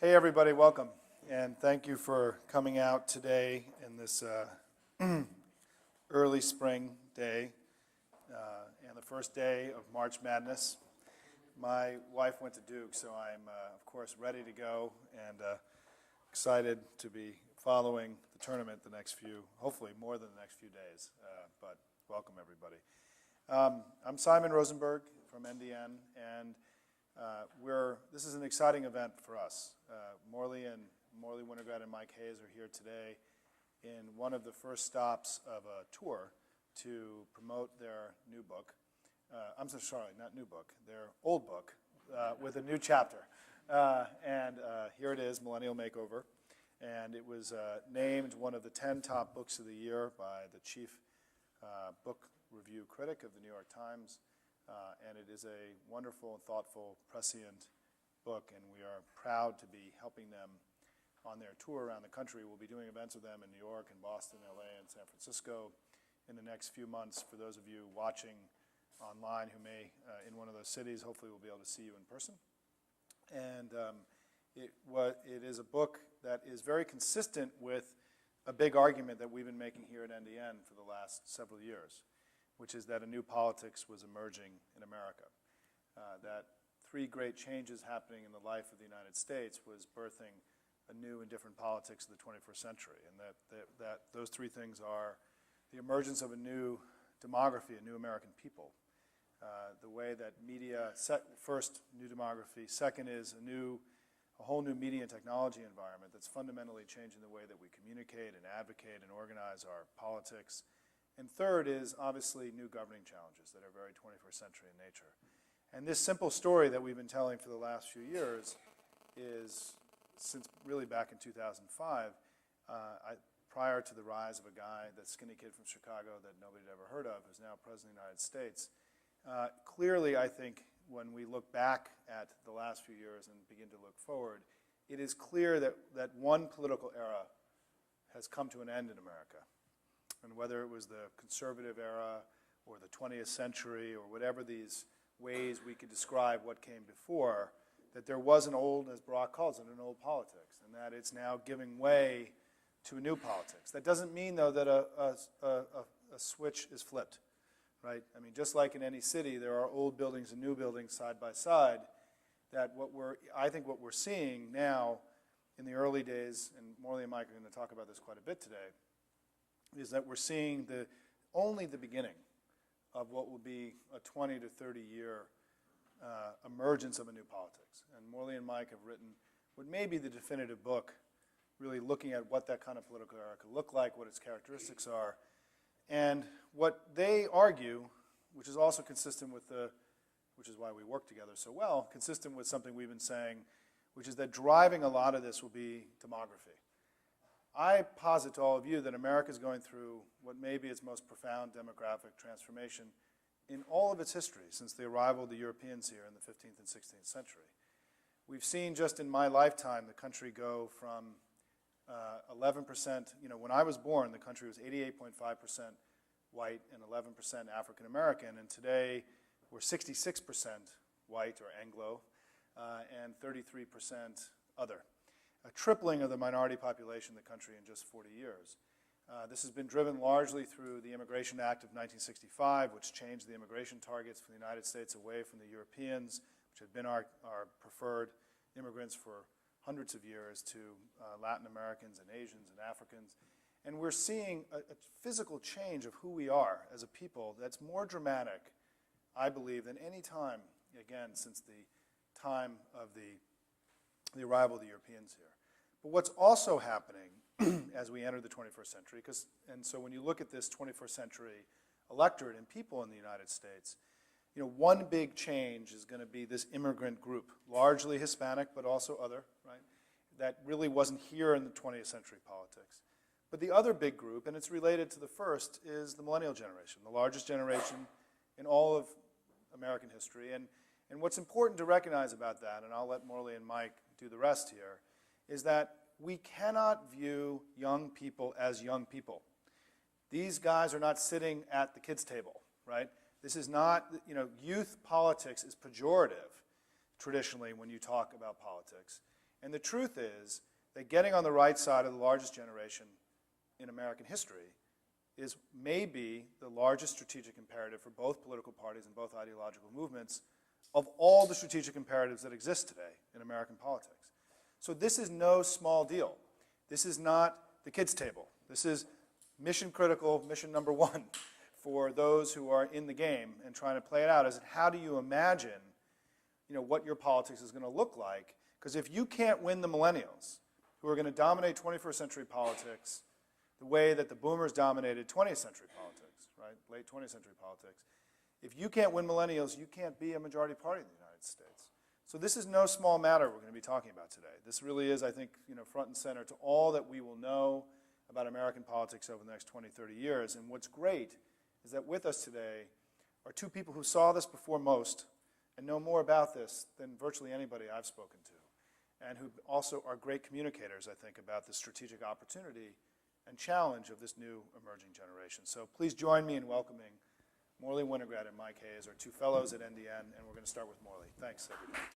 Hey everybody, welcome, and thank you for coming out today in this early spring day and the first day of March Madness. My wife went to Duke, so I'm of course ready to go and excited to be following the tournament the next few, hopefully more than the next few days, but welcome everybody. I'm Simon Rosenberg from NDN, and this is an exciting event for us. Morley, Winograd, and Mike Hayes are here today in one of the first stops of a tour to promote their new book. I'm so sorry, not new book, their old book with a new chapter. Here it is, Millennial Makeover. And it was named one of the 10 top books of the year by the chief book review critic of the New York Times. And it is a wonderful and thoughtful, prescient book, and we are proud to be helping them on their tour around the country. We'll be doing events with them in New York and Boston, LA, and San Francisco in the next few months. For those of you watching online who may, in one of those cities, hopefully we'll be able to see you in person. And it is a book that is very consistent with a big argument that we've been making here at NDN for the last several years, which is that a new politics was emerging in America. That three great changes happening in the life of the United States was birthing a new and different politics of the 21st century, and that those three things are the emergence of a new demography, a new American people, the way that media, first, new demography, second is a whole new media and technology environment that's fundamentally changing the way that we communicate and advocate and organize our politics. And third is obviously new governing challenges that are very 21st century in nature. And this simple story that we've been telling for the last few years is, since really back in 2005, prior to the rise of a guy, that skinny kid from Chicago that nobody had ever heard of, who's now President of the United States, clearly I think when we look back at the last few years and begin to look forward, it is clear that one political era has come to an end in America. And whether it was the conservative era or the 20th century or whatever these ways we could describe what came before, that there was an old, as Barack calls it, an old politics, and that it's now giving way to a new politics. That doesn't mean, though, that a switch is flipped, right? I mean, just like in any city, there are old buildings and new buildings side by side, that I think what we're seeing now in the early days, and Morley and Mike are going to talk about this quite a bit today, is that we're seeing only the beginning of what will be a 20 to 30 year emergence of a new politics. And Morley and Mike have written what may be the definitive book, really looking at what that kind of political era could look like, what its characteristics are. And what they argue, which is also consistent with which is why we work together so well, consistent with something we've been saying, which is that driving a lot of this will be demography. I posit to all of you that America is going through what may be its most profound demographic transformation in all of its history since the arrival of the Europeans here in the 15th and 16th century. We've seen just in my lifetime the country go from 11%, when I was born, the country was 88.5% white and 11% African American, and today we're 66% white or Anglo and 33% other. A tripling of the minority population in the country in just 40 years. This has been driven largely through the Immigration Act of 1965, which changed the immigration targets for the United States away from the Europeans, which had been our preferred immigrants for hundreds of years, to Latin Americans and Asians and Africans. And we're seeing a physical change of who we are as a people that's more dramatic, I believe, than any time, again, since the time of the arrival of the Europeans here. But what's also happening as we enter the 21st century, and so when you look at this 21st century electorate and people in the United States, one big change is going to be this immigrant group, largely Hispanic, but also other, right? That really wasn't here in the 20th century politics. But the other big group, and it's related to the first, is the millennial generation, the largest generation in all of American history. And what's important to recognize about that, and I'll let Morley and Mike do the rest here, is that we cannot view young people as young people. These guys are not sitting at the kids' table, right? This is not, youth politics is pejorative traditionally when you talk about politics. And the truth is that getting on the right side of the largest generation in American history is maybe the largest strategic imperative for both political parties and both ideological movements of all the strategic imperatives that exist today in American politics. So this is no small deal. This is not the kids' table. This is mission critical, mission number one for those who are in the game and trying to play it out. Is how do you imagine, what your politics is going to look like? Because if you can't win the millennials, who are going to dominate 21st century politics the way that the boomers dominated 20th century politics, right? Late 20th century politics. If you can't win millennials, you can't be a majority party in the United States. So this is no small matter we're going to be talking about today. This really is, I think, front and center to all that we will know about American politics over the next 20, 30 years. And what's great is that with us today are two people who saw this before most and know more about this than virtually anybody I've spoken to, and who also are great communicators, I think, about the strategic opportunity and challenge of this new emerging generation. So please join me in welcoming Morley Winograd and Mike Hayes, our two fellows at NDN, and we're going to start with Morley. Thanks, everybody.